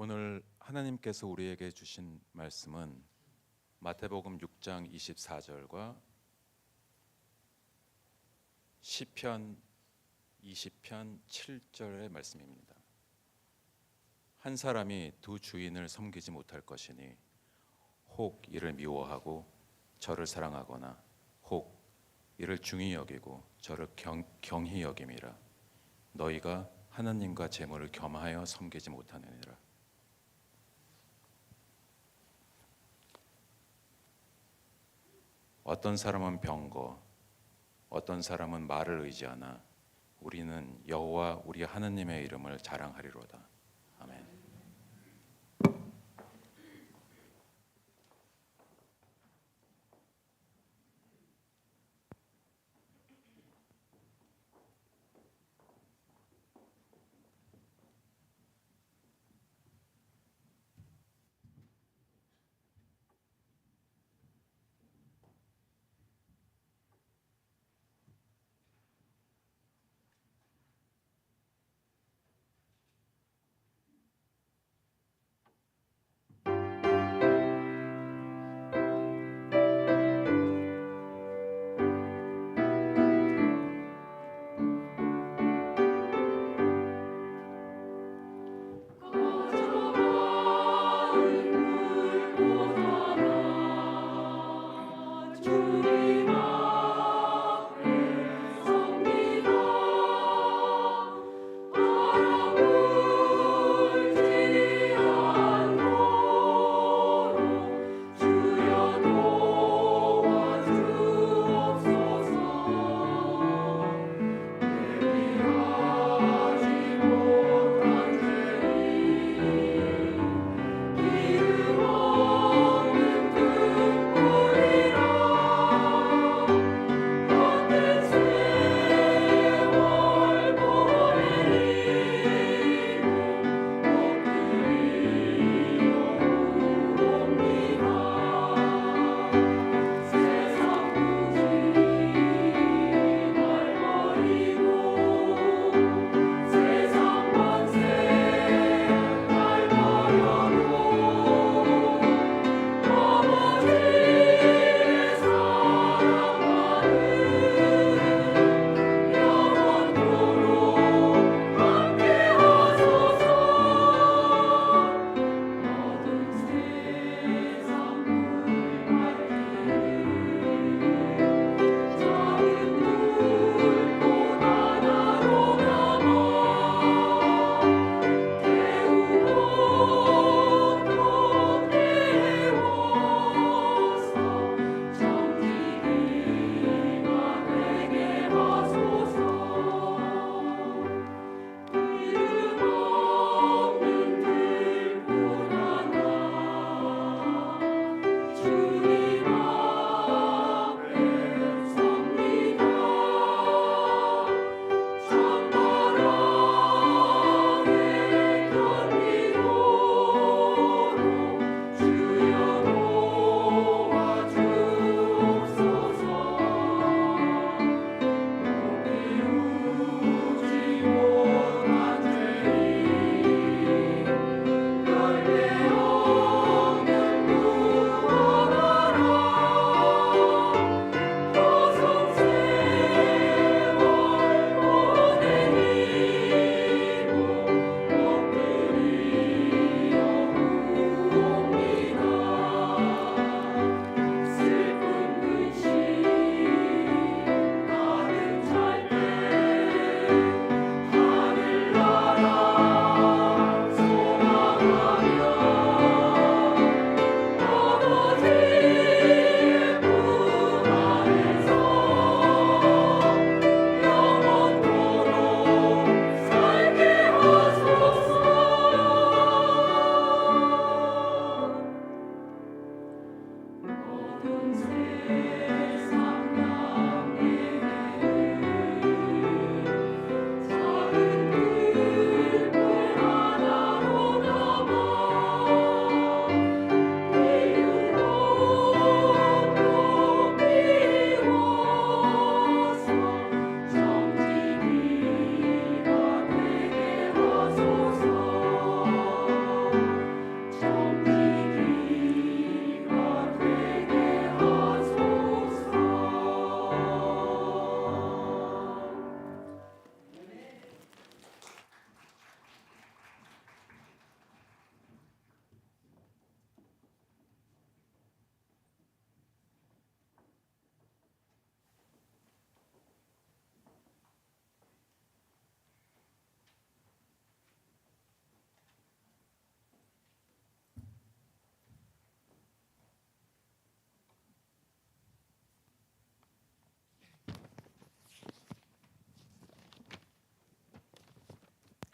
오늘 하나님께서 우리에게 주신 말씀은 마태복음 6장 24절과 시편 20편 7절의 말씀입니다. 한 사람이 두 주인을 섬기지 못할 것이니 혹 이를 미워하고 저를 사랑하거나 혹 이를 중히 여기고 저를 경히 여김이라. 너희가 하나님과 재물을 겸하여 섬기지 못하느니라. 어떤 사람은 병거, 어떤 사람은 말을 의지하나 우리는 여호와 우리 하나님의 이름을 자랑하리로다. 아멘.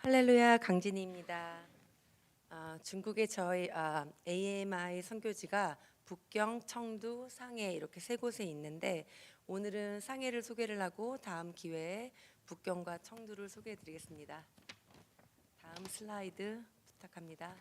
할렐루야, 강진희입니다. 중국의 저희 AMI 선교지가 북경, 청두, 상해 이렇게 세 곳에 있는데 오늘은 상해를 소개를 하고 다음 기회에 북경과 청두를 소개해드리겠습니다. 다음 슬라이드 부탁합니다.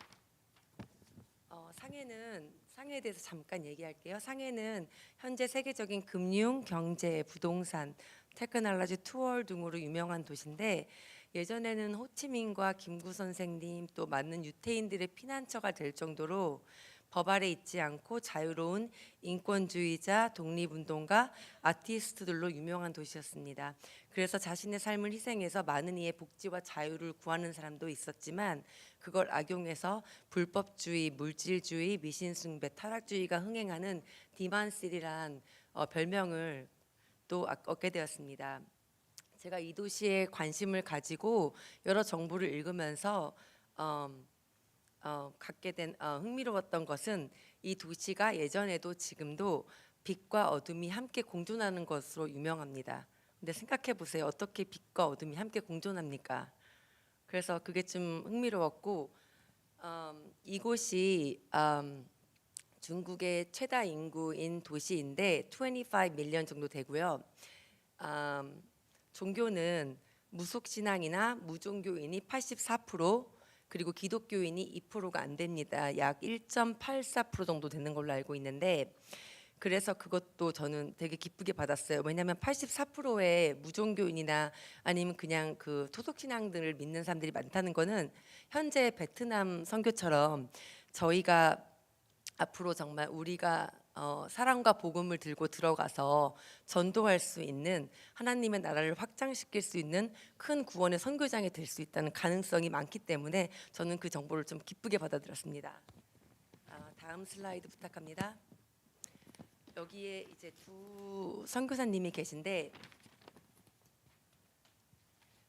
상해에 대해서 잠깐 얘기할게요. 상해는 현재 세계적인 금융, 경제, 부동산, 테크놀로지, 투어 등으로 유명한 도시인데 예전에는 호치민과 김구 선생님 또 많은 유태인들의 피난처가 될 정도로 법 아래 있지 않고 자유로운 인권주의자, 독립운동가, 아티스트들로 유명한 도시였습니다. 그래서 자신의 삶을 희생해서 많은 이의 복지와 자유를 구하는 사람도 있었지만 그걸 악용해서 불법주의, 물질주의, 미신숭배, 타락주의가 흥행하는 디만시리란 별명을 또 얻게 되었습니다. 제가 이 도시에 관심을 가지고 여러 정보를 읽으면서 갖게 된 흥미로웠던 것은 이 도시가 예전에도 지금도 빛과 어둠이 함께 공존하는 것으로 유명합니다. 근데 생각해 보세요. 어떻게 빛과 어둠이 함께 공존합니까? 그래서 그게 좀 흥미로웠고 이곳이 중국의 최다 인구인 도시인데 25 밀리언 정도 되고요. 종교는 무속신앙이나 무종교인이 84% 그리고 기독교인이 2%가 안 됩니다. 약 1.84% 정도 되는 걸로 알고 있는데 그래서 그것도 저는 되게 기쁘게 받았어요. 왜냐하면 84%의 무종교인이나 아니면 그냥 그 토속신앙들을 믿는 사람들이 많다는 거는 현재 베트남 선교처럼 저희가 앞으로 정말 우리가 사랑과 복음을 들고 들어가서 전도할 수 있는 하나님의 나라를 확장시킬 수 있는 큰 구원의 선교장이 될 수 있다는 가능성이 많기 때문에 저는 그 정보를 좀 기쁘게 받아들였습니다. 다음 슬라이드 부탁합니다. 여기에 이제 두 선교사님이 계신데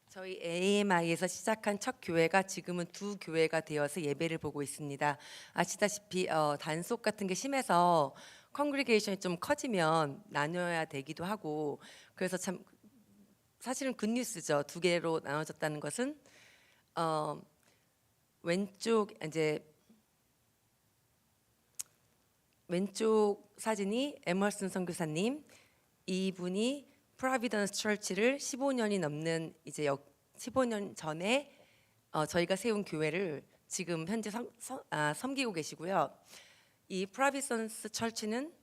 저희 AMI에서 시작한 첫 교회가 지금은 두 교회가 되어서 예배를 보고 있습니다. 아시다시피 단속 같은 게 심해서 컨그리게이션이 좀 커지면 나눠야 되기도 하고 그래서 참 사실은 굿뉴스죠. 두 개로 나눠졌다는 것은 왼쪽 사진이 에머슨 선교사님, 이분이 프로비던스 처치를 15년이 넘는 이제 15년 전에 저희가 세운 교회를 지금 현재 섬기고 계시고요. 이 프로비던스 처치는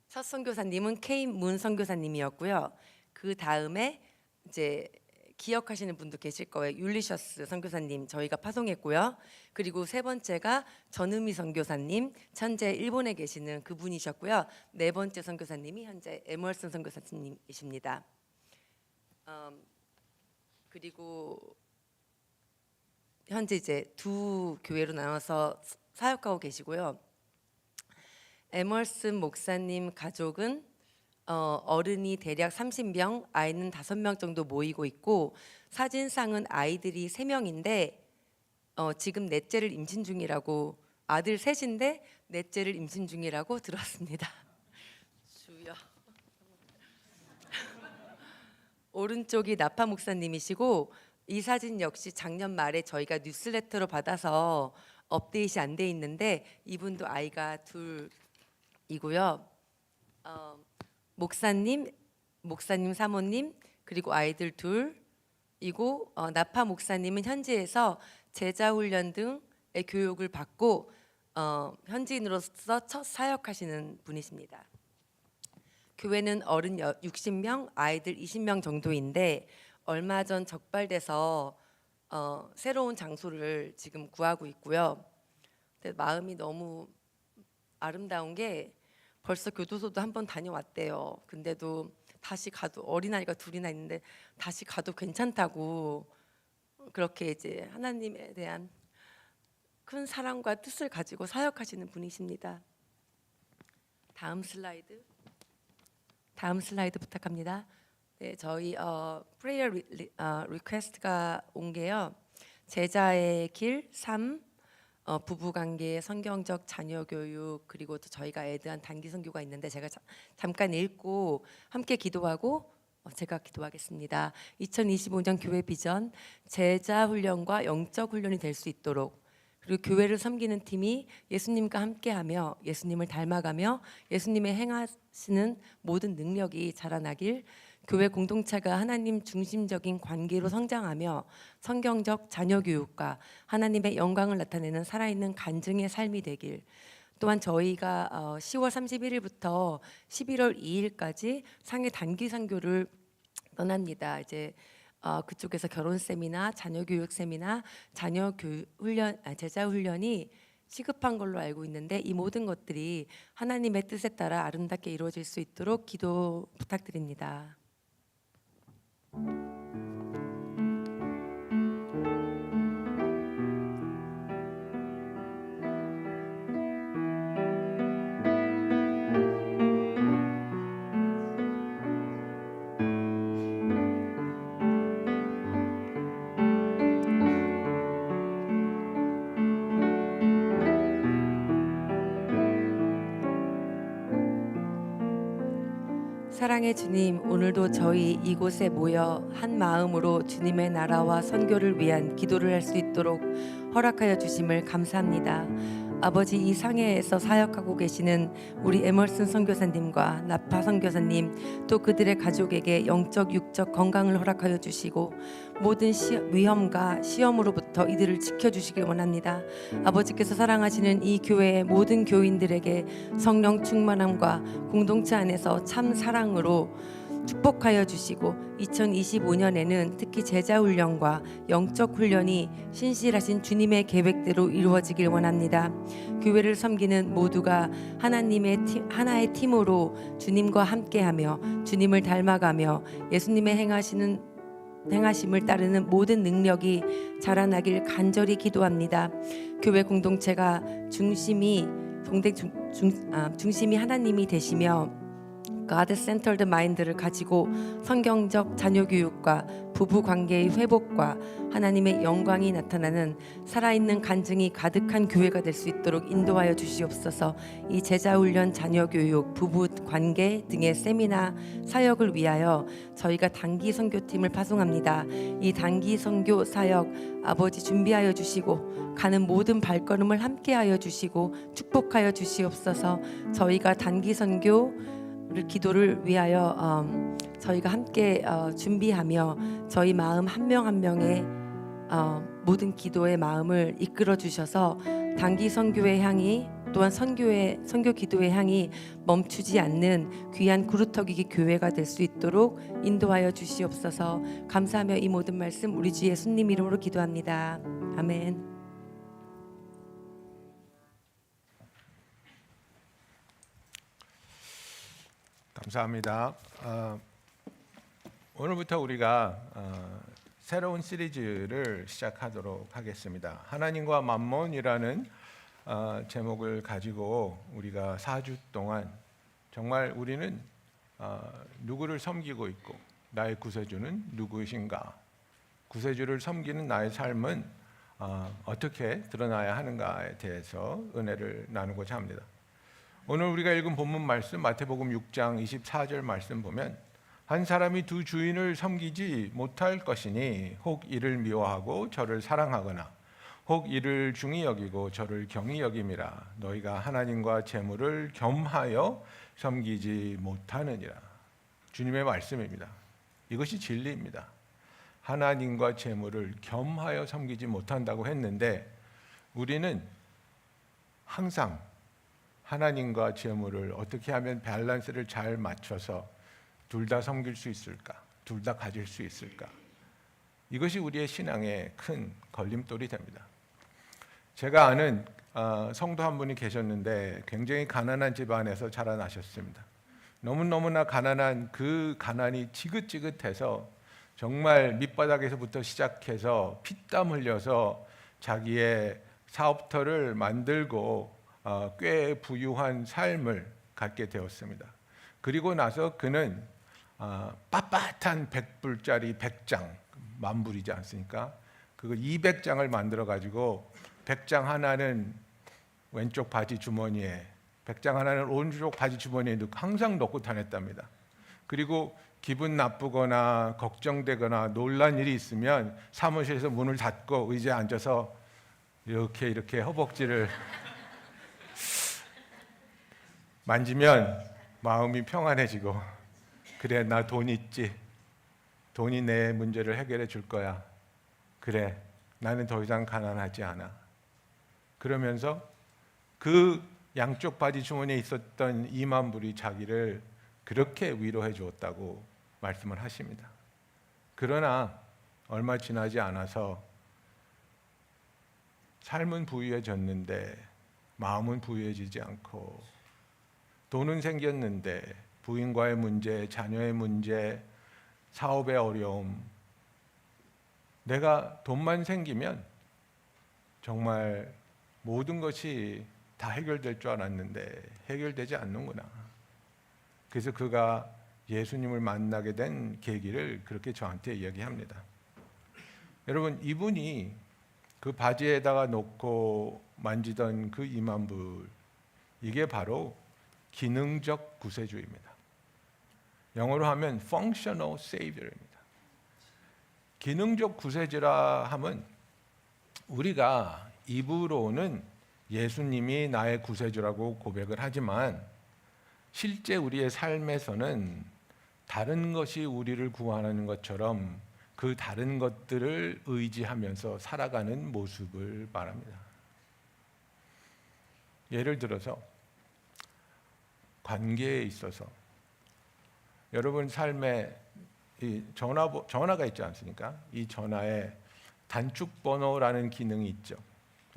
첫 선교사님은 케인 문 선교사님이었고요. 그 다음에 이제 기억하시는 분도 계실 거예요. 율리셔스 선교사님 저희가 파송했고요. 그리고 세 번째가 전은미 선교사님, 현재 일본에 계시는 그분이셨고요. 네 번째 선교사님이 현재 에머슨 선교사님이십니다. 그리고 현재 이제 두 교회로 나눠서 사역하고 계시고요. 에머슨 목사님 가족은 어른이 대략 30명, 아이는 5명 정도 모이고 있고 사진상은 아이들이 3명인데 지금 넷째를 임신 중이라고 아들 셋인데 넷째를 임신 중이라고 들었습니다. 주여. 오른쪽이 나파 목사님이시고 이 사진 역시 작년 말에 저희가 뉴스레터로 받아서 업데이트이 안 돼 있는데 이분도 아이가 둘이고요. 목사님 사모님 그리고 아이들 둘이고 나파 목사님은 현지에서 제자훈련 등의 교육을 받고 현지인으로서 첫 사역하시는 분이십니다. 교회는 어른 60명, 아이들 20명 정도인데 얼마 전 적발돼서 새로운 장소를 지금 구하고 있고요. 근데 마음이 너무 아름다운 게 벌써 교도소도 한번 다녀왔대요. 근데도 다시 가도 어린아이가 둘이나 있는데 다시 가도 괜찮다고 그렇게 이제 하나님에 대한 큰 사랑과 뜻을 가지고 사역하시는 분이십니다. 다음 슬라이드 부탁합니다. 네, 저희 프레이어 리퀘스트가 온 게요. 제자의 길 3, 부부관계, 성경적 자녀교육 그리고 또 저희가 애드한 단기 선교가 있는데 제가 잠깐 읽고 함께 기도하고 제가 기도하겠습니다. 2025년 교회 비전 제자 훈련과 영적 훈련이 될 수 있도록, 그리고 교회를 섬기는 팀이 예수님과 함께하며 예수님을 닮아가며 예수님의 행하시는 모든 능력이 자라나길, 교회 공동체가 하나님 중심적인 관계로 성장하며 성경적 자녀 교육과 하나님의 영광을 나타내는 살아있는 간증의 삶이 되길, 또한 저희가 10월 31일부터 11월 2일까지 상해 단기 선교를 떠납니다. 이제 그쪽에서 결혼 세미나, 자녀 교육 세미나, 제자 훈련이 시급한 걸로 알고 있는데, 이 모든 것들이 하나님의 뜻에 따라 아름답게 이루어질 수 있도록 기도 부탁드립니다. 사랑의 주님, 오늘도 저희 이곳에 모여 한 마음으로 주님의 나라와 선교를 위한 기도를 할 수 있도록 허락하여 주심을 감사합니다. 아버지, 이 상해에서 사역하고 계시는 우리 에멀슨 선교사님과 나파 선교사님, 또 그들의 가족에게 영적 육적 건강을 허락하여 주시고 모든 위험과 시험으로부터 이들을 지켜주시길 원합니다. 아버지께서 사랑하시는 이 교회의 모든 교인들에게 성령 충만함과 공동체 안에서 참 사랑으로 축복하여 주시고, 2025년에는 특히 제자 훈련과 영적 훈련이 신실하신 주님의 계획대로 이루어지길 원합니다. 교회를 섬기는 모두가 하나의 팀으로 주님과 함께하며 주님을 닮아가며 예수님의 행하심을 따르는 모든 능력이 자라나길 간절히 기도합니다. 교회 공동체가 중심이 하나님이 되시며 God Centered Mind를 가지고 성경적 자녀 교육과 부부 관계의 회복과 하나님의 영광이 나타나는 살아있는 간증이 가득한 교회가 될 수 있도록 인도하여 주시옵소서. 이 제자 훈련, 자녀 교육, 부부 관계 등의 세미나 사역을 위하여 저희가 단기 선교팀을 파송합니다. 이 단기 선교 사역 아버지 준비하여 주시고 가는 모든 발걸음을 함께하여 주시고 축복하여 주시옵소서. 저희가 단기 선교 기도를 위하여 저희가 함께 준비하며 저희 마음 한 명 한 명의 모든 기도의 마음을 이끌어 주셔서 단기 선교의 향이, 또한 선교 기도의 향이 멈추지 않는 귀한 구루터기 교회가 될 수 있도록 인도하여 주시옵소서. 감사하며 이 모든 말씀 우리 주 예수님 이름으로 기도합니다. 아멘. 감사합니다. 오늘부터 우리가 새로운 시리즈를 시작하도록 하겠습니다. 하나님과 만몬이라는 제목을 가지고 우리가 4주 동안 정말 우리는 누구를 섬기고 있고 나의 구세주는 누구이신가, 구세주를 섬기는 나의 삶은 어떻게 드러나야 하는가에 대해서 은혜를 나누고자 합니다. 오늘 우리가 읽은 본문 말씀 마태복음 6장 24절 말씀 보면, 한 사람이 두 주인을 섬기지 못할 것이니 혹 이를 미워하고 저를 사랑하거나 혹 이를 중히 여기고 저를 경히 여김이라. 너희가 하나님과 재물을 겸하여 섬기지 못하느니라. 주님의 말씀입니다. 이것이 진리입니다. 하나님과 재물을 겸하여 섬기지 못한다고 했는데, 우리는 항상 하나님과 재물을 어떻게 하면 밸런스를 잘 맞춰서 둘 다 섬길 수 있을까? 둘 다 가질 수 있을까? 이것이 우리의 신앙의 큰 걸림돌이 됩니다. 제가 아는 성도 한 분이 계셨는데 굉장히 가난한 집안에서 자라나셨습니다. 너무나 가난한 그 가난이 지긋지긋해서 정말 밑바닥에서부터 시작해서 피땀 흘려서 자기의 사업터를 만들고 꽤 부유한 삶을 갖게 되었습니다. 그리고 나서 그는 빳빳한 100불짜리 100장, 만불이지 않습니까? 그거 200장을 만들어 가지고 100장 하나는 왼쪽 바지 주머니에, 100장 하나는 오른쪽 바지 주머니에 항상 넣고 다녔답니다. 그리고 기분 나쁘거나 걱정되거나 놀란 일이 있으면 사무실에서 문을 닫고 의자에 앉아서 이렇게 허벅지를 만지면 마음이 평안해지고, 그래, 나 돈 있지, 돈이 내 문제를 해결해 줄 거야, 그래, 나는 더 이상 가난하지 않아. 그러면서 그 양쪽 바지 주머니에 있었던 2만 불이 자기를 그렇게 위로해 주었다고 말씀을 하십니다. 그러나 얼마 지나지 않아서 삶은 부유해졌는데 마음은 부유해지지 않고, 돈은 생겼는데 부인과의 문제, 자녀의 문제, 사업의 어려움, 내가 돈만 생기면 정말 모든 것이 다 해결될 줄 알았는데 해결되지 않는구나. 그래서 그가 예수님을 만나게 된 계기를 그렇게 저한테 이야기합니다. 여러분, 이분이 그 바지에다가 놓고 만지던 그 2만 불, 이게 바로 기능적 구세주입니다. 영어로 하면 functional savior입니다. 기능적 구세주라 함은 우리가 입으로는 예수님이 나의 구세주라고 고백을 하지만 실제 우리의 삶에서는 다른 것이 우리를 구원하는 것처럼 그 다른 것들을 의지하면서 살아가는 모습을 말합니다. 예를 들어서 관계에 있어서 여러분 삶에 이 전화가 있지 않습니까? 이 전화에 단축 번호라는 기능이 있죠.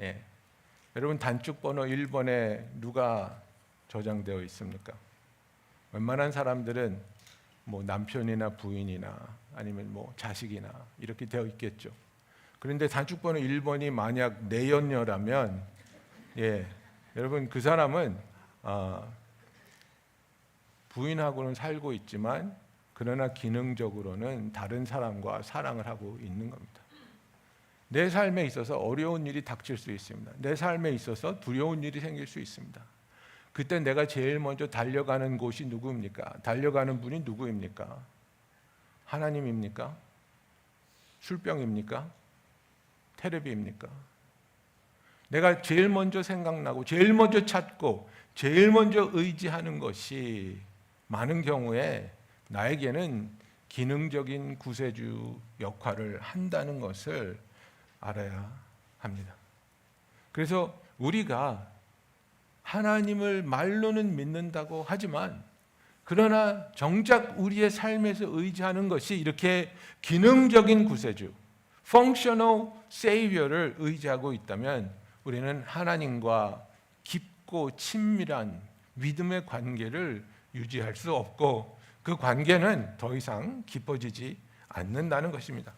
예. 여러분 단축 번호 1번에 누가 저장되어 있습니까? 웬만한 사람들은 뭐 남편이나 부인이나 아니면 뭐 자식이나 이렇게 되어 있겠죠. 그런데 단축 번호 1번이 만약 내연녀라면, 예, 여러분 그 사람은 부인하고는 살고 있지만 그러나 기능적으로는 다른 사람과 사랑을 하고 있는 겁니다. 내 삶에 있어서 어려운 일이 닥칠 수 있습니다. 내 삶에 있어서 두려운 일이 생길 수 있습니다. 그때 내가 제일 먼저 달려가는 곳이 누구입니까? 달려가는 분이 누구입니까? 하나님입니까? 술병입니까? 테레비입니까? 내가 제일 먼저 생각나고 제일 먼저 찾고 제일 먼저 의지하는 것이 많은 경우에 나에게는 기능적인 구세주 역할을 한다는 것을 알아야 합니다. 그래서 우리가 하나님을 말로는 믿는다고 하지만 그러나 정작 우리의 삶에서 의지하는 것이 이렇게 기능적인 구세주, functional savior를 의지하고 있다면 우리는 하나님과 깊고 친밀한 믿음의 관계를 유지할 수 없고 그 관계는 더 이상 깊어지지 않는다는 것입니다.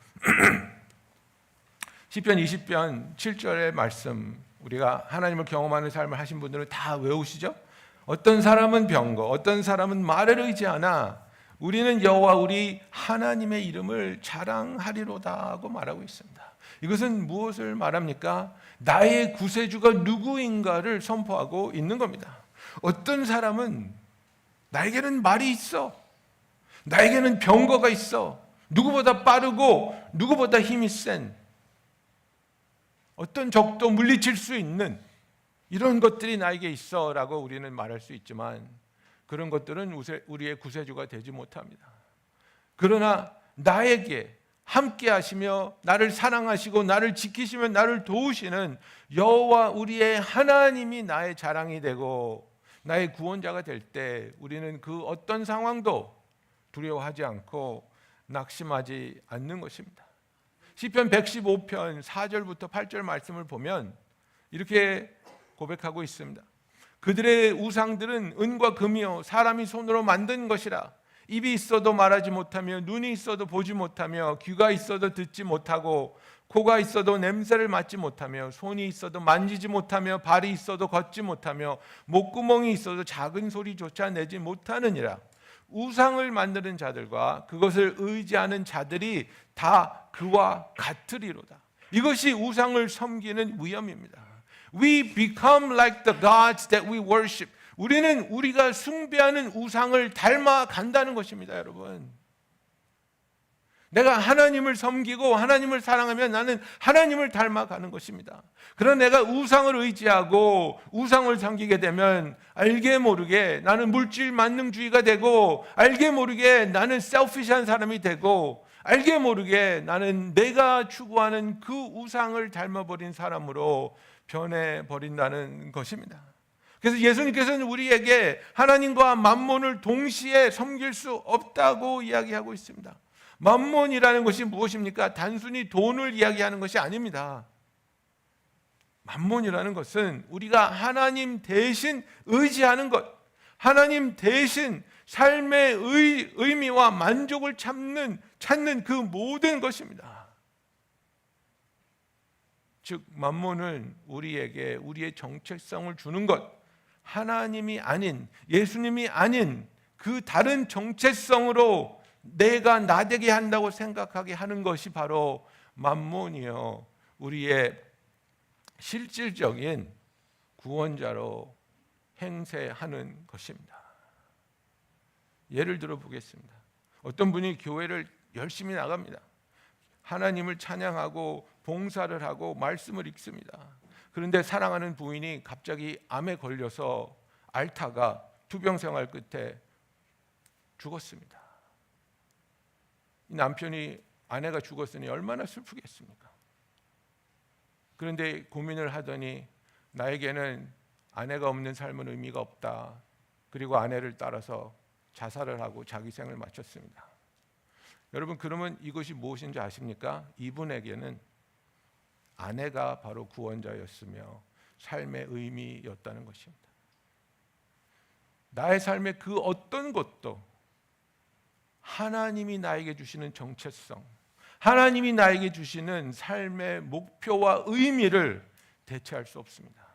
시편 20편 7절의 말씀, 우리가 하나님을 경험하는 삶을 하신 분들은 다 외우시죠? 어떤 사람은 병거, 어떤 사람은 말을 의지하나 우리는 여호와 우리 하나님의 이름을 자랑하리로다 하고 말하고 있습니다. 이것은 무엇을 말합니까? 나의 구세주가 누구인가를 선포하고 있는 겁니다. 어떤 사람은 나에게는 말이 있어, 나에게는 병거가 있어, 누구보다 빠르고 누구보다 힘이 센, 어떤 적도 물리칠 수 있는 이런 것들이 나에게 있어 라고 우리는 말할 수 있지만 그런 것들은 우리의 구세주가 되지 못합니다. 그러나 나에게 함께 하시며 나를 사랑하시고 나를 지키시며 나를 도우시는 여호와 우리의 하나님이 나의 자랑이 되고 나의 구원자가 될 때 우리는 그 어떤 상황도 두려워하지 않고 낙심하지 않는 것입니다. 시편 115편 4절부터 8절 말씀을 보면 이렇게 고백하고 있습니다. 그들의 우상들은 은과 금이요 사람이 손으로 만든 것이라. 입이 있어도 말하지 못하며 눈이 있어도 보지 못하며 귀가 있어도 듣지 못하고 코가 있어도 냄새를 맡지 못하며 손이 있어도 만지지 못하며 발이 있어도 걷지 못하며 목구멍이 있어도 작은 소리조차 내지 못하느니라. 우상을 만드는 자들과 그것을 의지하는 자들이 다 그와 같으리로다. 이것이 우상을 섬기는 위험입니다. We become like the gods that we worship. 우리는 우리가 숭배하는 우상을 닮아 간다는 것입니다, 여러분. 내가 하나님을 섬기고 하나님을 사랑하면 나는 하나님을 닮아가는 것입니다. 그러나 내가 우상을 의지하고 우상을 섬기게 되면 알게 모르게 나는 물질 만능주의가 되고, 알게 모르게 나는 셀피시한 사람이 되고, 알게 모르게 나는 내가 추구하는 그 우상을 닮아버린 사람으로 변해버린다는 것입니다. 그래서 예수님께서는 우리에게 하나님과 만몬을 동시에 섬길 수 없다고 이야기하고 있습니다. 만몬이라는 것이 무엇입니까? 단순히 돈을 이야기하는 것이 아닙니다. 만몬이라는 것은 우리가 하나님 대신 의지하는 것, 하나님 대신 삶의 의미와 만족을 찾는 그 모든 것입니다. 즉 만몬은 우리에게 우리의 정체성을 주는 것, 하나님이 아닌, 예수님이 아닌 그 다른 정체성으로 내가 나되게 한다고 생각하게 하는 것이 바로 만몬이요, 우리의 실질적인 구원자로 행세하는 것입니다. 예를 들어 보겠습니다. 어떤 분이 교회를 열심히 나갑니다. 하나님을 찬양하고 봉사를 하고 말씀을 읽습니다. 그런데 사랑하는 부인이 갑자기 암에 걸려서 앓다가 투병 생활 끝에 죽었습니다. 남편이 아내가 죽었으니 얼마나 슬프겠습니까? 그런데 고민을 하더니 나에게는 아내가 없는 삶은 의미가 없다. 그리고 아내를 따라서 자살을 하고 자기 생을 마쳤습니다. 여러분, 그러면 이것이 무엇인지 아십니까? 이분에게는 아내가 바로 구원자였으며 삶의 의미였다는 것입니다. 나의 삶의 그 어떤 것도 하나님이 나에게 주시는 정체성, 하나님이 나에게 주시는 삶의 목표와 의미를 대체할 수 없습니다.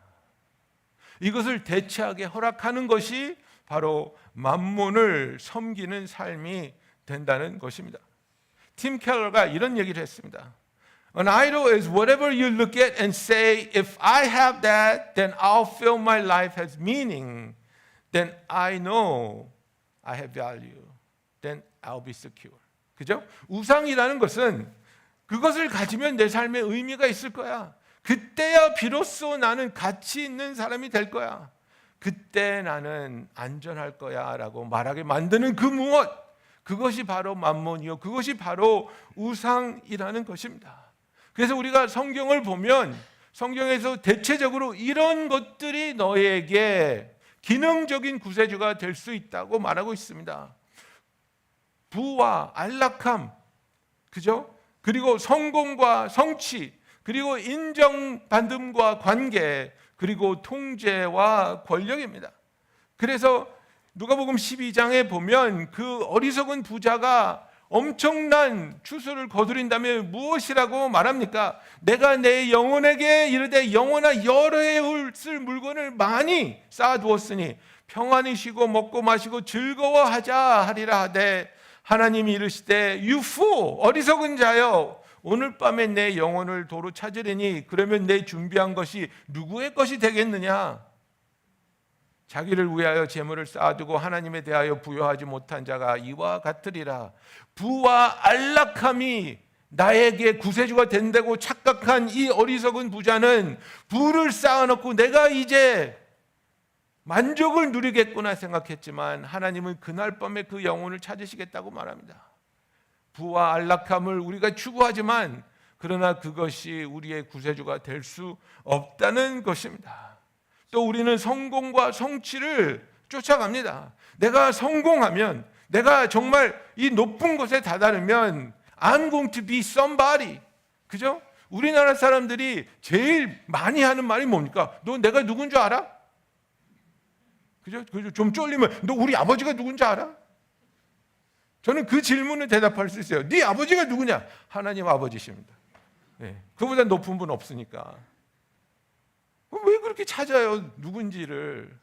이것을 대체하게 허락하는 것이 바로 만몬을 섬기는 삶이 된다는 것입니다. 팀 켈러가 이런 얘기를 했습니다. An idol is whatever you look at and say, if I have that, then I'll feel my life has meaning. Then I know I have value. Then I'll be secure. 그죠? 우상이라는 것은 그것을 가지면 내 삶에 의미가 있을 거야. 그때야 비로소 나는 가치 있는 사람이 될 거야. 그때 나는 안전할 거야 라고 말하게 만드는 그 무엇, 그것이 바로 만몬이요, 그것이 바로 우상이라는 것입니다. 그래서 우리가 성경을 보면 성경에서 대체적으로 이런 것들이 너에게 기능적인 구세주가 될 수 있다고 말하고 있습니다. 부와 안락함, 그죠? 그리고 성공과 성취, 그리고 인정받음과 관계, 그리고 통제와 권력입니다. 그래서 누가복음 12장에 보면 그 어리석은 부자가 엄청난 추수를 거두린 다음에 무엇이라고 말합니까? 내가 내 영혼에게 이르되 영혼아 여러 해에 쓸 물건을 많이 쌓아두었으니 평안히 쉬고 먹고 마시고 즐거워하자 하리라 하되, 하나님이 이르시되 You fool, 어리석은 자여, 오늘 밤에 내 영혼을 도로 찾으리니 그러면 내 준비한 것이 누구의 것이 되겠느냐? 자기를 위하여 재물을 쌓아두고 하나님에 대하여 부여하지 못한 자가 이와 같으리라. 부와 안락함이 나에게 구세주가 된다고 착각한 이 어리석은 부자는 부를 쌓아놓고 내가 이제 만족을 누리겠구나 생각했지만 하나님은 그날 밤에 그 영혼을 찾으시겠다고 말합니다. 부와 안락함을 우리가 추구하지만 그러나 그것이 우리의 구세주가 될 수 없다는 것입니다. 또 우리는 성공과 성취를 쫓아갑니다. 내가 성공하면, 내가 정말 이 높은 곳에 다다르면 I'm going to be somebody. 그죠? 우리나라 사람들이 제일 많이 하는 말이 뭡니까? 너 내가 누군 줄 알아? 그죠? 좀 쫄리면 너 우리 아버지가 누군 줄 알아? 저는 그 질문에 대답할 수 있어요. 네 아버지가 누구냐? 하나님 아버지십니다. 네, 그보다 높은 분 없으니까. 왜 그렇게 찾아요? 누군지를.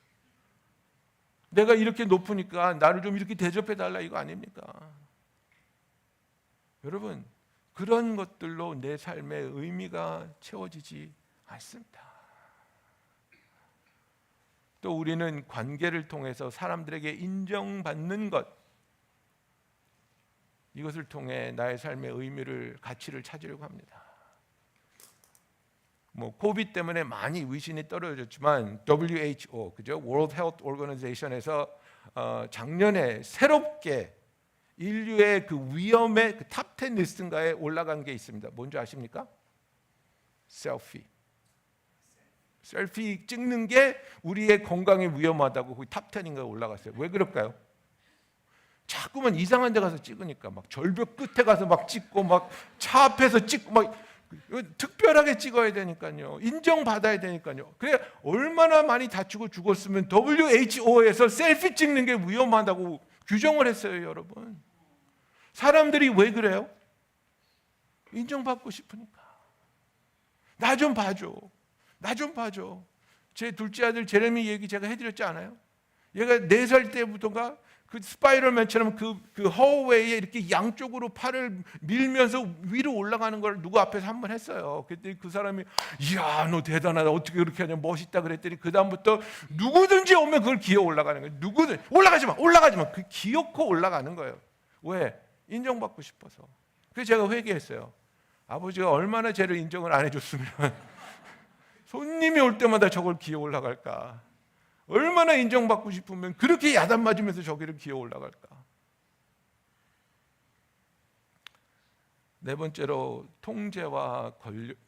내가 이렇게 높으니까 나를 좀 이렇게 대접해 달라 이거 아닙니까? 여러분, 그런 것들로 내 삶의 의미가 채워지지 않습니다. 또 우리는 관계를 통해서 사람들에게 인정받는 것, 이것을 통해 나의 삶의 의미를, 가치를 찾으려고 합니다. 뭐 코비드 때문에 많이 위신이 떨어졌지만 WHO, 그죠? World Health Organization에서 작년에 새롭게 인류의 그 위험의 그 탑 10 리스트인가에 올라간 게 있습니다. 뭔지 아십니까? 셀피 찍는 게 우리의 건강에 위험하다고 거기 탑 10인가에 올라갔어요. 왜 그럴까요? 자꾸만 이상한 데 가서 찍으니까 막 절벽 끝에 가서 막 찍고 막 차 앞에서 찍고 막 특별하게 찍어야 되니까요. 인정받아야 되니까요. 그래 얼마나 많이 다치고 죽었으면 WHO에서 셀피 찍는 게 위험하다고 규정을 했어요, 여러분. 사람들이 왜 그래요? 인정받고 싶으니까. 나 좀 봐줘. 나 좀 봐줘. 제 둘째 아들 제레미 얘기 제가 해드렸지 않아요? 얘가 4살 때부터가 그 스파이더맨처럼 그 허웨이에 이렇게 양쪽으로 팔을 밀면서 위로 올라가는 걸 누구 앞에서 한 번 했어요. 그랬더니 그 사람이 이야 너 대단하다 어떻게 그렇게 하냐 멋있다 그랬더니 그 다음부터 누구든지 오면 그걸 기어 올라가는 거예요. 누구든 올라가지 마 그 기어코 올라가는 거예요. 왜? 인정받고 싶어서. 그래서 제가 회개했어요. 아버지가 얼마나 쟤를 인정을 안 해줬으면 손님이 올 때마다 저걸 기어 올라갈까. 얼마나 인정받고 싶으면 그렇게 야단 맞으면서 저기를 기어 올라갈까. 네 번째로 통제와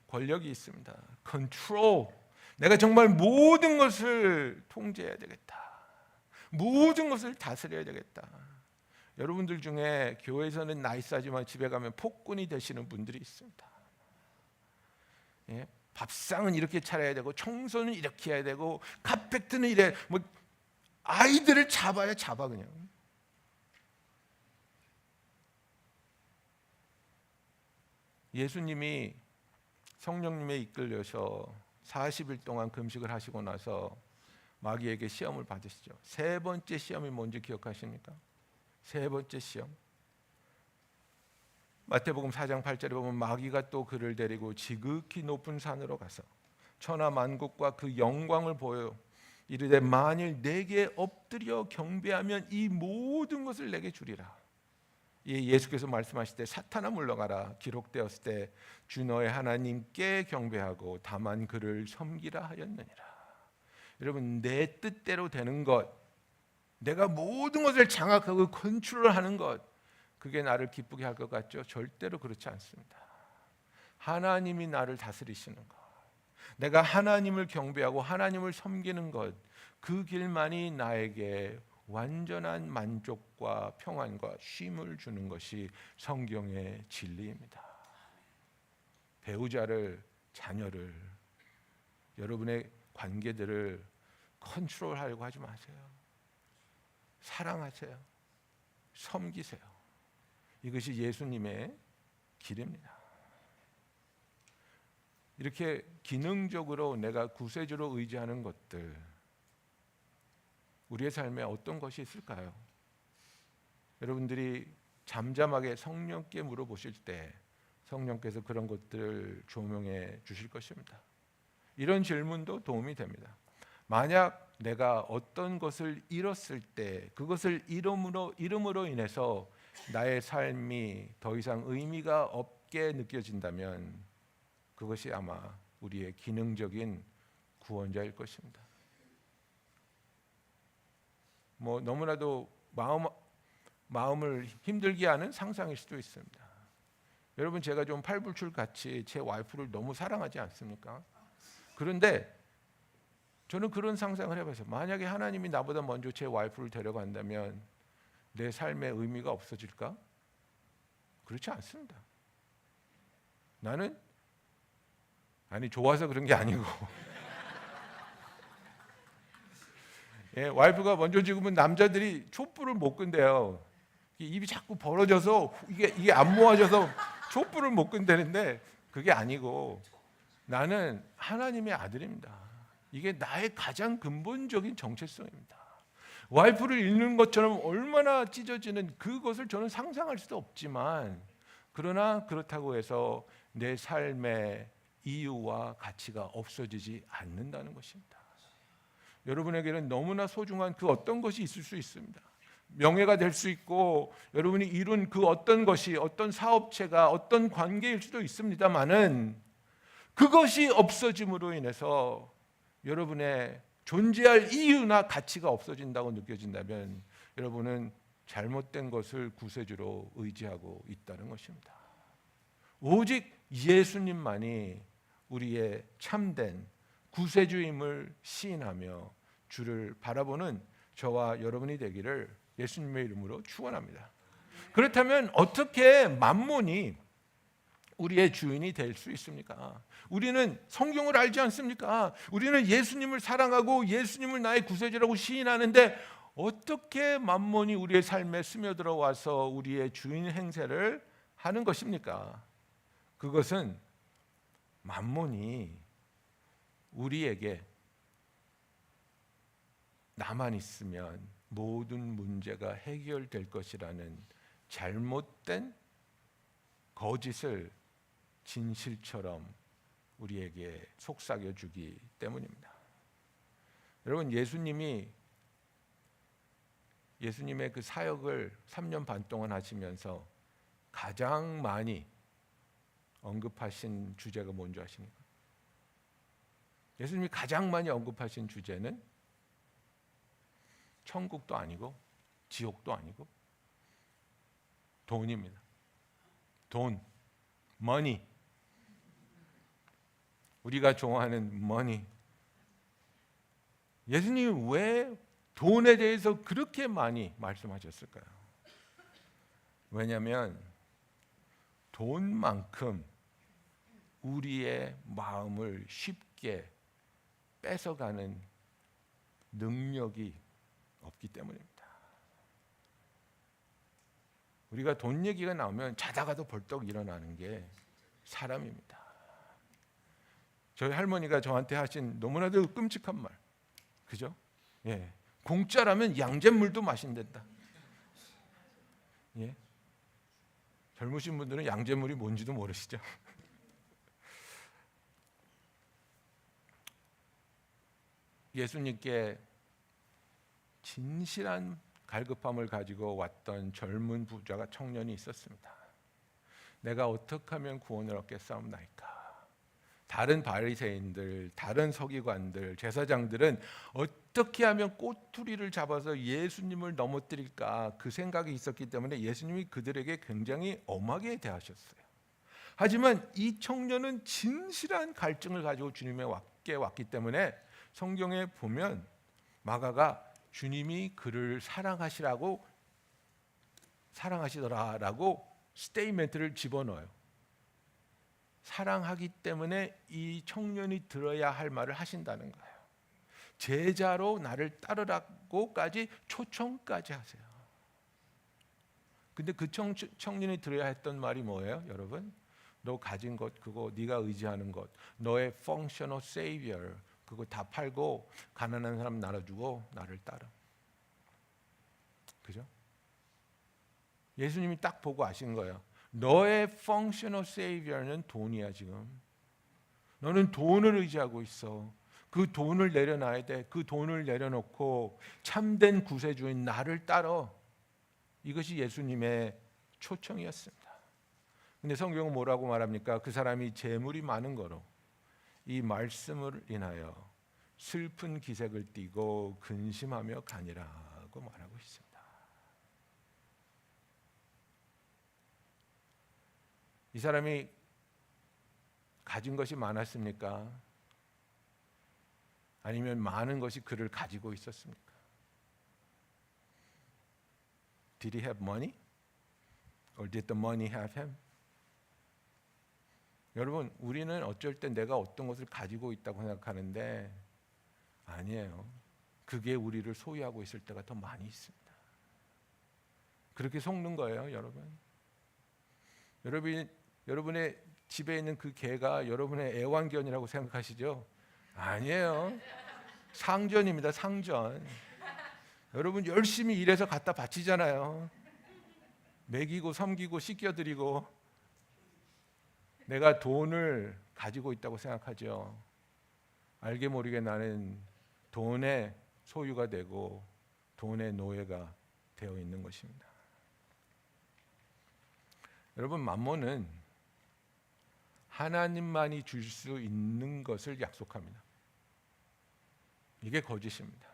권력이 있습니다. 컨트롤. 내가 정말 모든 것을 통제해야 되겠다. 모든 것을 다스려야 되겠다. 여러분들 중에 교회에서는 나이스하지만 집에 가면 폭군이 되시는 분들이 있습니다. 예? 밥상은 이렇게 차려야 되고 청소는 이렇게 해야 되고 카펙트는 이래. 뭐 아이들을 잡아야 잡아 그냥. 예수님이 성령님에 이끌려서 40일 동안 금식을 하시고 나서 마귀에게 시험을 받으시죠. 세 번째 시험이 뭔지 기억하십니까? 세 번째 시험. 마태복음 4장 8절에 보면 마귀가 또 그를 데리고 지극히 높은 산으로 가서 천하 만국과 그 영광을 보여 이르되 만일 내게 엎드려 경배하면 이 모든 것을 내게 주리라. 예수께서 말씀하실 때 사탄아 물러가라 기록되었을 때 주 너의 하나님께 경배하고 다만 그를 섬기라 하였느니라. 여러분 내 뜻대로 되는 것, 내가 모든 것을 장악하고 컨트롤하는 것, 그게 나를 기쁘게 할 것 같죠? 절대로 그렇지 않습니다. 하나님이 나를 다스리시는 것, 내가 하나님을 경배하고 하나님을 섬기는 것, 그 길만이 나에게 완전한 만족과 평안과 쉼을 주는 것이 성경의 진리입니다. 배우자를, 자녀를, 여러분의 관계들을 컨트롤하려고 하지 마세요. 사랑하세요. 섬기세요. 이것이 예수님의 길입니다. 이렇게 기능적으로 내가 구세주로 의지하는 것들, 우리의 삶에 어떤 것이 있을까요? 여러분들이 잠잠하게 성령께 물어보실 때 성령께서 그런 것들을 조명해 주실 것입니다. 이런 질문도 도움이 됩니다. 만약 내가 어떤 것을 잃었을 때 그것을 잃음으로 인해서 나의 삶이 더 이상 의미가 없게 느껴진다면 그것이 아마 우리의 기능적인 구원자일 것입니다. 뭐 너무나도 마음을 힘들게 하는 상상일 수도 있습니다. 여러분 제가 좀 팔불출 같이 제 와이프를 너무 사랑하지 않습니까? 그런데 저는 그런 상상을 해봤어요. 만약에 하나님이 나보다 먼저 제 와이프를 데려간다면 내 삶의 의미가 없어질까? 그렇지 않습니다. 나는 좋아서 그런 게 아니고 예, 와이프가 먼저 죽으면 남자들이 촛불을 못 끈대요. 입이 자꾸 벌어져서 이게 안 모아져서 촛불을 못 끈다는데 그게 아니고 나는 하나님의 아들입니다. 이게 나의 가장 근본적인 정체성입니다. 와이프를 잃는 것처럼 얼마나 찢어지는 그것을 저는 상상할 수도 없지만 그러나 그렇다고 해서 내 삶의 이유와 가치가 없어지지 않는다는 것입니다. 여러분에게는 너무나 소중한 그 어떤 것이 있을 수 있습니다. 명예가 될 수 있고 여러분이 이룬 그 어떤 것이 어떤 사업체가 어떤 관계일 수도 있습니다만은 그것이 없어짐으로 인해서 여러분의 존재할 이유나 가치가 없어진다고 느껴진다면 여러분은 잘못된 것을 구세주로 의지하고 있다는 것입니다. 오직 예수님만이 우리의 참된 구세주임을 시인하며 주를 바라보는 저와 여러분이 되기를 예수님의 이름으로 축원합니다. 그렇다면 어떻게 만몬이 우리의 주인이 될 수 있습니까? 우리는 성경을 알지 않습니까? 우리는 예수님을 사랑하고 예수님을 나의 구세주라고 시인하는데 어떻게 만몬이 우리의 삶에 스며들어와서 우리의 주인 행세를 하는 것입니까? 그것은 만몬이 우리에게 나만 있으면 모든 문제가 해결될 것이라는 잘못된 거짓을 진실처럼 우리에게 속삭여주기 때문입니다. 여러분, 예수님의 그 사역을 3년 반 동안 하시면서 가장 많이 언급하신 주제가 뭔지 아십니까? 예수님이 가장 많이 언급하신 주제는 천국도 아니고 지옥도 아니고 돈입니다. 돈, money. 우리가 좋아하는 money. 예수님이 왜 돈에 대해서 그렇게 많이 말씀하셨을까요? 왜냐하면 돈만큼 우리의 마음을 쉽게 뺏어가는 능력이 없기 때문입니다. 우리가 돈 얘기가 나오면 자다가도 벌떡 일어나는 게 사람입니다. 저희 할머니가 저한테 하신 너무나도 끔찍한 말, 그죠? 예, 공짜라면 양잿물도 마신댄다. 예, 젊으신 분들은 양잿물이 뭔지도 모르시죠? 예수님께 진실한 갈급함을 가지고 왔던 젊은 부자가 청년이 있었습니다. 내가 어떻게 하면 구원을 얻겠사옵나이까? 다른 바리새인들, 다른 서기관들, 제사장들은 어떻게 하면 꼬투리를 잡아서 예수님을 넘어뜨릴까 그 생각이 있었기 때문에 예수님이 그들에게 굉장히 엄하게 대하셨어요. 하지만 이 청년은 진실한 갈증을 가지고 주님께 왔기 때문에 성경에 보면 마가가 주님이 그를 사랑하시더라라고 스테이트멘트를 집어넣어요. 사랑하기 때문에 이 청년이 들어야 할 말을 하신다는 거예요. 제자로 나를 따르라고까지 초청까지 하세요. 근데 그 청년이 들어야 했던 말이 뭐예요, 여러분? 너 가진 것 그거, 네가 의지하는 것, 너의 functional savior 그거 다 팔고 가난한 사람 나눠주고 나를 따라. 그죠? 예수님이 딱 보고 아신 거예요. 너의 functional savior는 돈이야 지금. 너는 돈을 의지하고 있어. 그 돈을 내려놔야 돼. 그 돈을 내려놓고 참된 구세주인 나를 따라. 이것이 예수님의 초청이었습니다. 근데 성경은 뭐라고 말합니까? 그 사람이 재물이 많은 거로 이 말씀을 인하여 슬픈 기색을 띠고 근심하며 가니라고 말하고 있습니다. 이 사람이 가진 것이 많았습니까? 아니면 많은 것이 그를 가지고 있었습니까? Did he have money? Or did the money have him? 여러분, 우리는 어쩔 때 내가 어떤 것을 가지고 있다고 생각하는데 아니에요. 그게 우리를 소유하고 있을 때가 더 많이 있습니다. 그렇게 속는 거예요, 여러분. 여러분의 집에 있는 그 개가 여러분의 애완견이라고 생각하시죠? 아니에요. 상전입니다, 상전. 여러분 열심히 일해서 갖다 바치잖아요. 먹이고 섬기고 씻겨드리고. 내가 돈을 가지고 있다고 생각하죠. 알게 모르게 나는 돈에 소유가 되고 돈의 노예가 되어 있는 것입니다. 여러분, 맘몬은 하나님만이 줄 수 있는 것을 약속합니다. 이게 거짓입니다.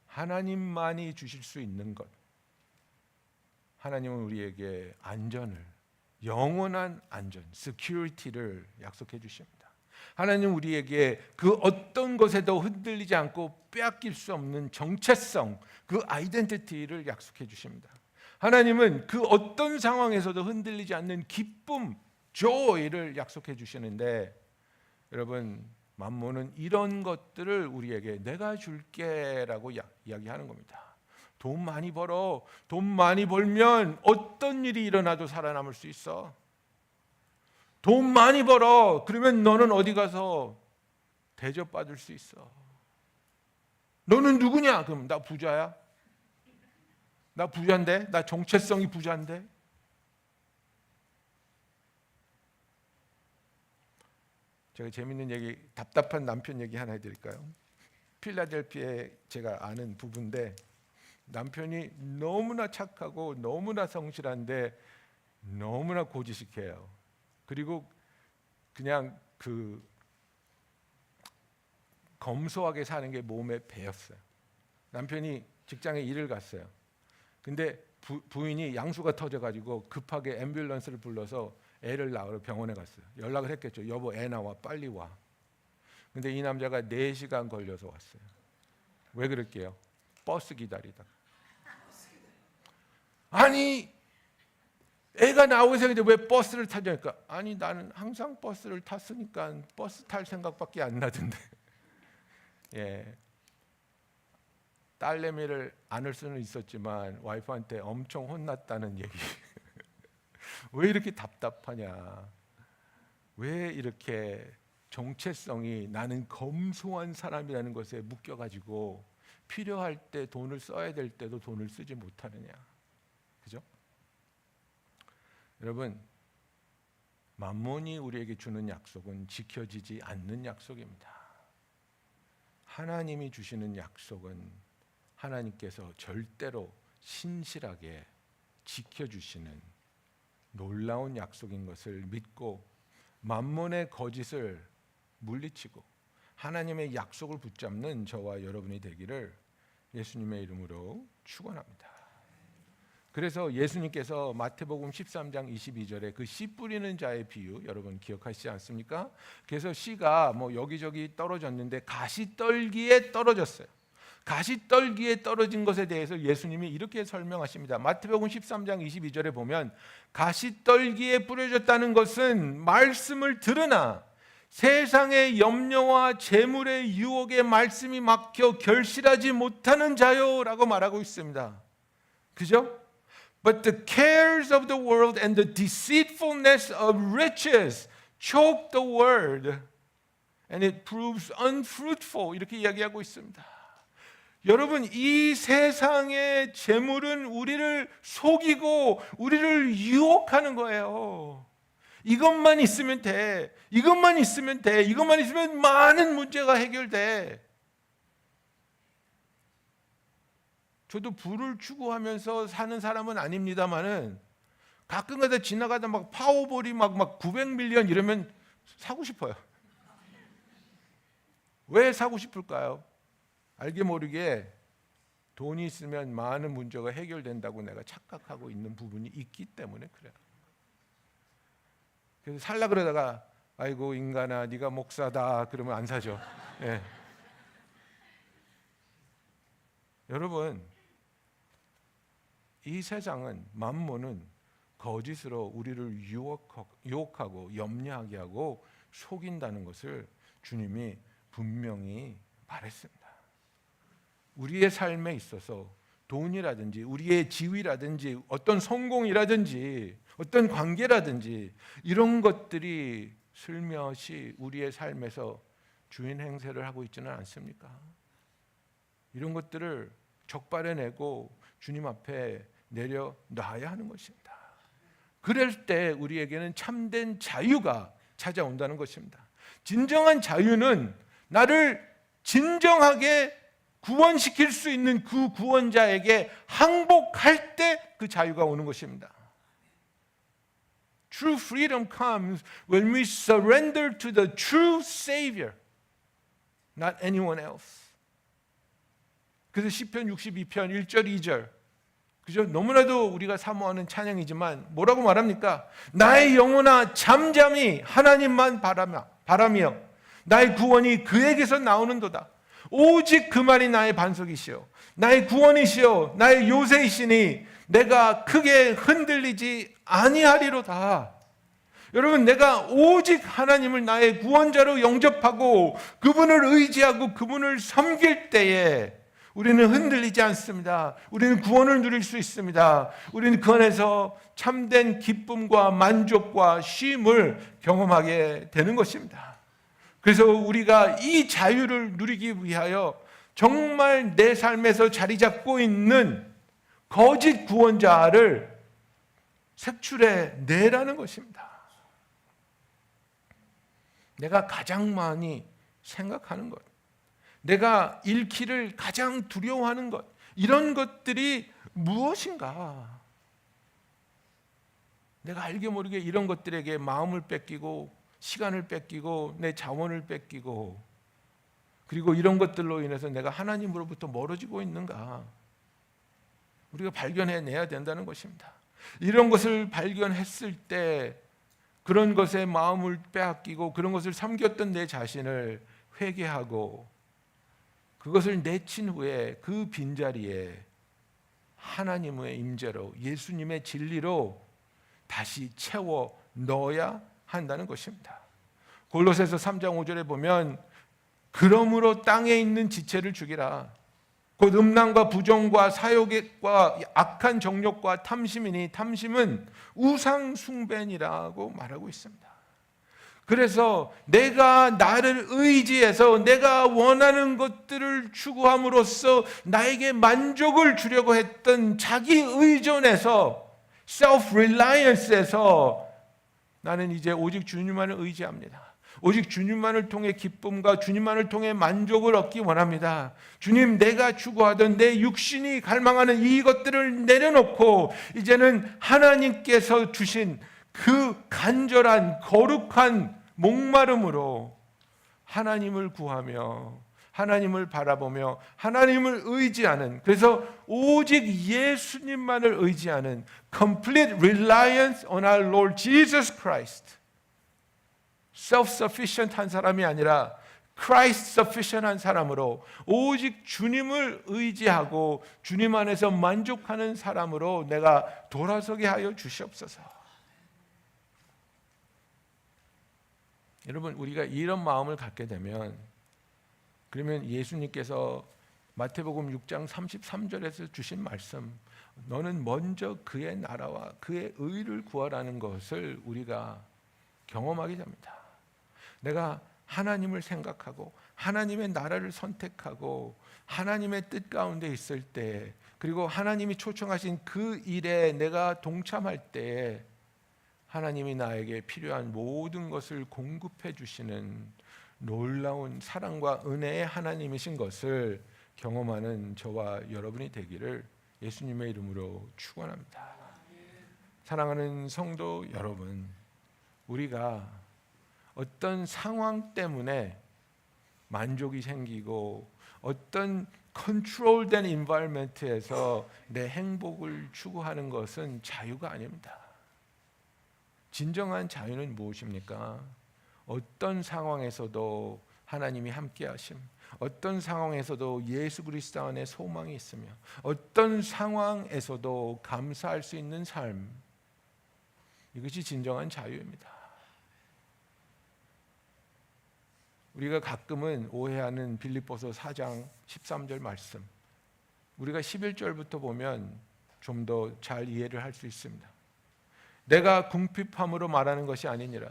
하나님만이 주실 수 있는 것. 하나님은 우리에게 안전을, 영원한 안전, security를 약속해 주십니다. 하나님은 우리에게 그 어떤 것에도 흔들리지 않고 빼앗길 수 없는 정체성, 그 아이덴티티를 약속해 주십니다. 하나님은 그 어떤 상황에서도 흔들리지 않는 기쁨, joy를 약속해 주시는데, 여러분, 맘몬은 이런 것들을 우리에게 내가 줄게라고 이야기하는 겁니다. 돈 많이 벌어. 돈 많이 벌면 어떤 일이 일어나도 살아남을 수 있어. 돈 많이 벌어. 그러면 너는 어디 가서 대접받을 수 있어. 너는 누구냐? 그럼 나 부자야. 나 부자인데? 나 정체성이 부자인데? 제가 재밌는 얘기, 답답한 남편 얘기 하나 해드릴까요? 필라델피아에 제가 아는 부부인데 남편이 너무나 착하고 너무나 성실한데 너무나 고지식해요. 그리고 그냥 그 검소하게 사는 게 몸에 배었어요. 남편이 직장에 일을 갔어요. 근데 부인이 양수가 터져가지고 급하게 앰뷸런스를 불러서 애를 낳으러 병원에 갔어요. 연락을 했겠죠. 여보, 애 나와, 빨리 와. 근데 이 남자가 4시간 걸려서 왔어요. 왜 그럴게요? 버스 기다리다가. 아니, 애가 나오기 전에 왜 버스를 타냐니까. 아니, 나는 항상 버스를 탔으니까 버스 탈 생각밖에 안 나던데. 예. 딸내미를 안을 수는 있었지만 와이프한테 엄청 혼났다는 얘기. 왜 이렇게 답답하냐? 왜 이렇게 정체성이 나는 검소한 사람이라는 것에 묶여가지고 필요할 때 돈을 써야 될 때도 돈을 쓰지 못하느냐? 그죠? 여러분, 맘몬이 우리에게 주는 약속은 지켜지지 않는 약속입니다. 하나님이 주시는 약속은 하나님께서 절대로 신실하게 지켜주시는 놀라운 약속인 것을 믿고 맘몬의 거짓을 물리치고 하나님의 약속을 붙잡는 저와 여러분이 되기를 예수님의 이름으로 축원합니다. 그래서 예수님께서 마태복음 13장 22절에 그 씨 뿌리는 자의 비유 여러분 기억하시지 않습니까? 그래서 씨가 뭐 여기저기 떨어졌는데 가시떨기에 떨어졌어요. 가시떨기에 떨어진 것에 대해서 예수님이 이렇게 설명하십니다. 마태복음 13장 22절에 보면 가시떨기에 뿌려졌다는 것은 말씀을 들으나 세상의 염려와 재물의 유혹에 말씀이 막혀 결실하지 못하는 자요라고 말하고 있습니다. 그죠? But the cares of the world and the deceitfulness of riches choke the word and it proves unfruitful 이렇게 이야기하고 있습니다. 여러분, 이 세상의 재물은 우리를 속이고 우리를 유혹하는 거예요. 이것만 있으면 돼. 이것만 있으면 돼. 이것만 있으면 많은 문제가 해결돼. 저도 부를 추구하면서 사는 사람은 아닙니다만은 가끔가다 지나가다 막 파워볼이 막 900밀리언 이러면 사고 싶어요. 왜 사고 싶을까요? 알게 모르게 돈이 있으면 많은 문제가 해결된다고 내가 착각하고 있는 부분이 있기 때문에 그래요. 그래서 살라 그러다가 아이고 인간아 네가 목사다 그러면 안 사죠. 예. 여러분, 이 세상은 맘몬은 거짓으로 우리를 유혹하고 염려하게 하고 속인다는 것을 주님이 분명히 말했습니다. 우리의 삶에 있어서 돈이라든지 우리의 지위라든지 어떤 성공이라든지 어떤 관계라든지 이런 것들이 슬며시 우리의 삶에서 주인 행세를 하고 있지는 않습니까? 이런 것들을 적발해내고 주님 앞에 내려놔야 하는 것입니다. 그럴 때 우리에게는 참된 자유가 찾아온다는 것입니다. 진정한 자유는 나를 진정하게 구원시킬 수 있는 그 구원자에게 항복할 때 그 자유가 오는 것입니다. True freedom comes when we surrender to the true Savior, not anyone else. 그래서 시편 62편 1절 2절, 그죠? 너무나도 우리가 사모하는 찬양이지만 뭐라고 말합니까? 나의 영혼아 잠잠히 하나님만 바라며 나의 구원이 그에게서 나오는도다. 오직 그 말이 나의 반석이시요 나의 구원이시요 나의 요새이시니 내가 크게 흔들리지 아니하리로다. 여러분, 내가 오직 하나님을 나의 구원자로 영접하고 그분을 의지하고 그분을 섬길 때에 우리는 흔들리지 않습니다. 우리는 구원을 누릴 수 있습니다. 우리는 그 안에서 참된 기쁨과 만족과 쉼을 경험하게 되는 것입니다. 그래서 우리가 이 자유를 누리기 위하여 정말 내 삶에서 자리 잡고 있는 거짓 구원자를 색출해 내라는 것입니다. 내가 가장 많이 생각하는 것, 내가 잃기를 가장 두려워하는 것, 이런 것들이 무엇인가? 내가 알게 모르게 이런 것들에게 마음을 뺏기고 시간을 뺏기고 내 자원을 뺏기고, 그리고 이런 것들로 인해서 내가 하나님으로부터 멀어지고 있는가? 우리가 발견해내야 된다는 것입니다. 이런 것을 발견했을 때 그런 것에 마음을 빼앗기고 그런 것을 섬겼던 내 자신을 회개하고 그것을 내친 후에 그 빈자리에 하나님의 임재로 예수님의 진리로 다시 채워 넣어야 한다는 것입니다. 골로새서 3장 5절에 보면 그러므로 땅에 있는 지체를 죽이라. 곧 음란과 부정과 사욕과 악한 정욕과 탐심이니 탐심은 우상 숭배니라고 말하고 있습니다. 그래서 내가 나를 의지해서 내가 원하는 것들을 추구함으로써 나에게 만족을 주려고 했던 자기 의존에서, self-reliance에서 나는 이제 오직 주님만을 의지합니다. 오직 주님만을 통해 기쁨과 주님만을 통해 만족을 얻기 원합니다. 주님, 내가 추구하던 내 육신이 갈망하는 이것들을 내려놓고 이제는 하나님께서 주신 그 간절한 거룩한 목마름으로 하나님을 구하며 하나님을 바라보며 하나님을 의지하는, 그래서 오직 예수님만을 의지하는 complete reliance on our Lord Jesus Christ, self-sufficient 한 사람이 아니라 Christ sufficient 한 사람으로, 오직 주님을 의지하고 주님 안에서 만족하는 사람으로 내가 돌아서게 하여 주시옵소서. 여러분, 우리가 이런 마음을 갖게 되면, 그러면 예수님께서 마태복음 6장 33절에서 주신 말씀, 너는 먼저 그의 나라와 그의 의를 구하라는 것을 우리가 경험하게 됩니다. 내가 하나님을 생각하고 하나님의 나라를 선택하고 하나님의 뜻 가운데 있을 때, 그리고 하나님이 초청하신 그 일에 내가 동참할 때 하나님이 나에게 필요한 모든 것을 공급해 주시는 놀라운 사랑과 은혜의 하나님이신 것을 경험하는 저와 여러분이 되기를 예수님의 이름으로 축원합니다. 사랑하는 성도 여러분, 우리가 어떤 상황 때문에 만족이 생기고 어떤 컨트롤된 인바이러먼트에서 내 행복을 추구하는 것은 자유가 아닙니다. 진정한 자유는 무엇입니까? 어떤 상황에서도 하나님이 함께 하심, 어떤 상황에서도 예수 그리스도 안에 소망이 있으며 어떤 상황에서도 감사할 수 있는 삶, 이것이 진정한 자유입니다. 우리가 가끔은 오해하는 빌립보서 4장 13절 말씀, 우리가 11절부터 보면 좀 더 잘 이해를 할 수 있습니다. 내가 궁핍함으로 말하는 것이 아니니라.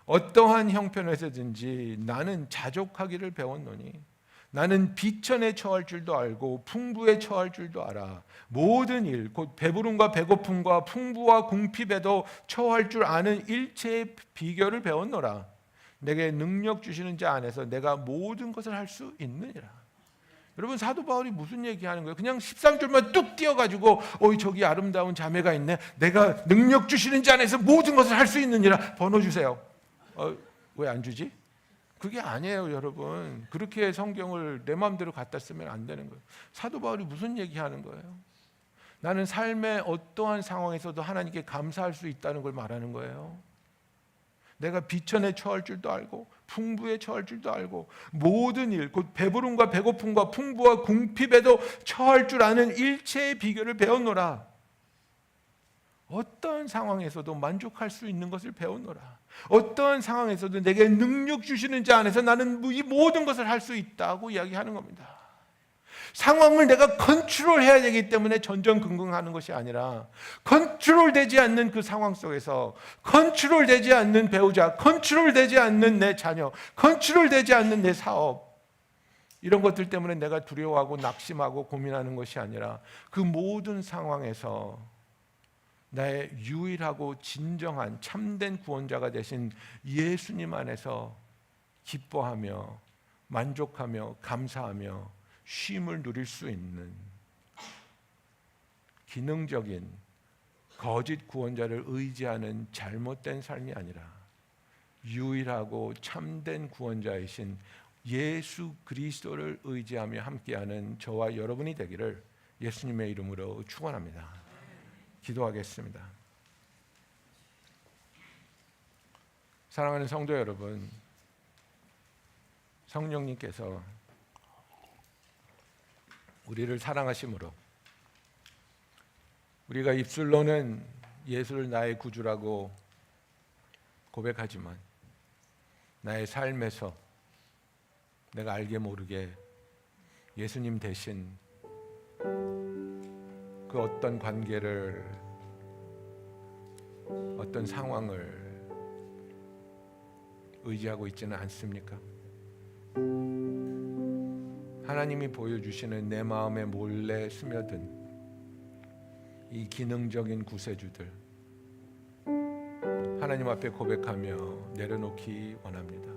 어떠한 형편에서든지 나는 자족하기를 배웠노니 나는 비천에 처할 줄도 알고 풍부에 처할 줄도 알아. 모든 일, 곧 배부름과 배고픔과 풍부와 궁핍에도 처할 줄 아는 일체의 비결을 배웠노라. 내게 능력 주시는 자 안에서 내가 모든 것을 할 수 있느니라. 여러분 사도 바울이 무슨 얘기하는 거예요? 그냥 13절만 뚝 띄어가지고 저기 아름다운 자매가 있네. 내가 능력 주시는 자 안에서 모든 것을 할 수 있느니라. 번호 주세요. 왜 안 주지? 그게 아니에요, 여러분. 그렇게 성경을 내 마음대로 갖다 쓰면 안 되는 거예요. 사도 바울이 무슨 얘기하는 거예요? 나는 삶의 어떠한 상황에서도 하나님께 감사할 수 있다는 걸 말하는 거예요. 내가 비천에 처할 줄도 알고 풍부에 처할 줄도 알고 모든 일, 곧 배부름과 배고픔과 풍부와 궁핍에도 처할 줄 아는 일체의 비결을 배웠노라. 어떠한 상황에서도 만족할 수 있는 것을 배웠노라. 어떠한 상황에서도 내게 능력 주시는 자 안에서 나는 이 모든 것을 할 수 있다고 이야기하는 겁니다. 상황을 내가 컨트롤해야 되기 때문에 전전긍긍하는 것이 아니라 컨트롤되지 않는 그 상황 속에서 컨트롤되지 않는 배우자, 컨트롤되지 않는 내 자녀, 컨트롤되지 않는 내 사업, 이런 것들 때문에 내가 두려워하고 낙심하고 고민하는 것이 아니라 그 모든 상황에서 나의 유일하고 진정한 참된 구원자가 되신 예수님 안에서 기뻐하며 만족하며 감사하며 쉼을 누릴 수 있는 기능적인 거짓 구원자를 의지하는 잘못된 삶이 아니라 유일하고 참된 구원자이신 예수 그리스도를 의지하며 함께하는 저와 여러분이 되기를 예수님의 이름으로 축원합니다. 기도하겠습니다. 사랑하는 성도 여러분, 성령님께서 우리를 사랑하심으로 우리가 입술로는 예수를 나의 구주라고 고백하지만 나의 삶에서 내가 알게 모르게 예수님 대신 그 어떤 관계를, 어떤 상황을 의지하고 있지는 않습니까? 하나님이 보여주시는 내 마음에 몰래 스며든 이 기능적인 구세주들, 하나님 앞에 고백하며 내려놓기 원합니다.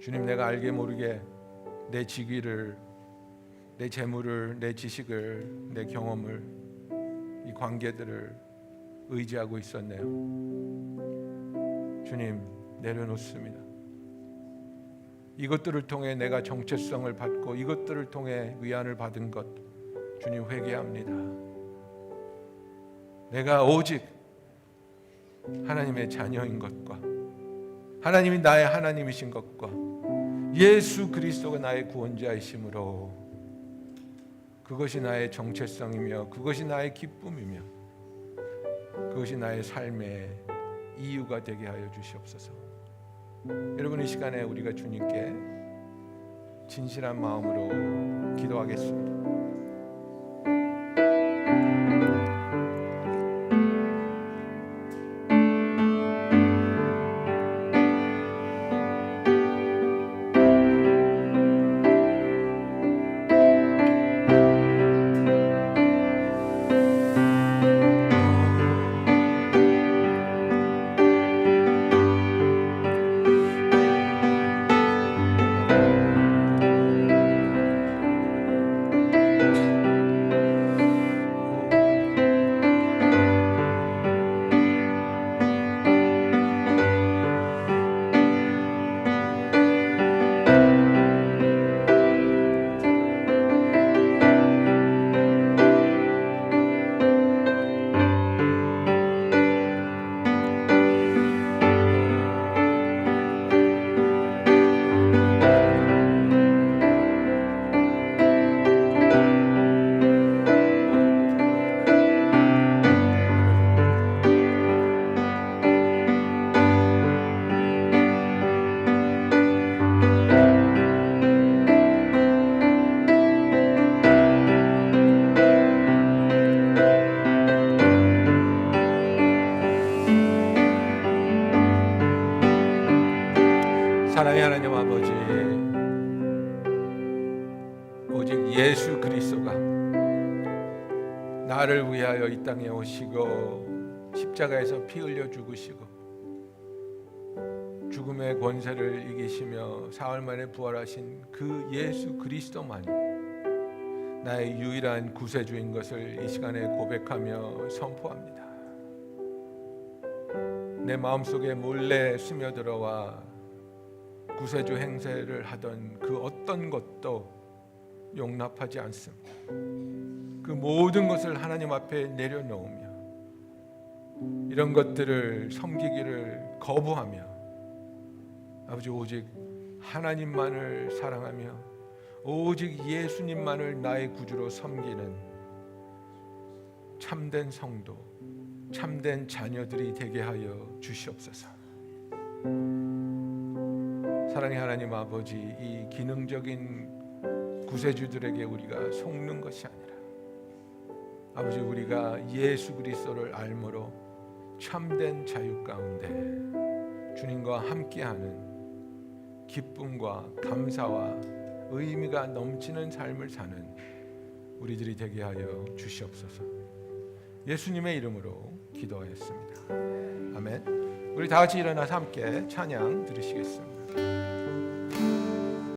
주님, 내가 알게 모르게 내 직위를, 내 재물을, 내 지식을, 내 경험을, 이 관계들을 의지하고 있었네요. 주님, 내려놓습니다. 이것들을 통해 내가 정체성을 받고 이것들을 통해 위안을 받은 것, 주님 회개합니다. 내가 오직 하나님의 자녀인 것과 하나님이 나의 하나님이신 것과 예수 그리스도가 나의 구원자이심으로 그것이 나의 정체성이며 그것이 나의 기쁨이며 그것이 나의 삶의 이유가 되게 하여 주시옵소서. 여러분, 이 시간에 우리가 주님께 진실한 마음으로 기도하겠습니다. 사랑의 하나님 아버지, 오직 예수 그리스도가 나를 위하여 이 땅에 오시고 십자가에서 피 흘려 죽으시고 죽음의 권세를 이기시며 사흘 만에 부활하신 그 예수 그리스도만이 나의 유일한 구세주인 것을 이 시간에 고백하며 선포합니다. 내 마음속에 몰래 스며들어와 구세주 행세를 하던 그 어떤 것도 용납하지 않습니다. 그 모든 것을 하나님 앞에 내려놓으며 이런 것들을 섬기기를 거부하며 아버지 오직 하나님만을 사랑하며 오직 예수님만을 나의 구주로 섬기는 참된 성도, 참된 자녀들이 되게 하여 주시옵소서. 사랑의 하나님 아버지, 이 기능적인 구세주들에게 우리가 속는 것이 아니라 아버지 우리가 예수 그리스도를 알므로 참된 자유 가운데 주님과 함께하는 기쁨과 감사와 의미가 넘치는 삶을 사는 우리들이 되게 하여 주시옵소서. 예수님의 이름으로 기도하였습니다. 아멘. 우리 다 같이 일어나서 함께 찬양 들으시겠습니다.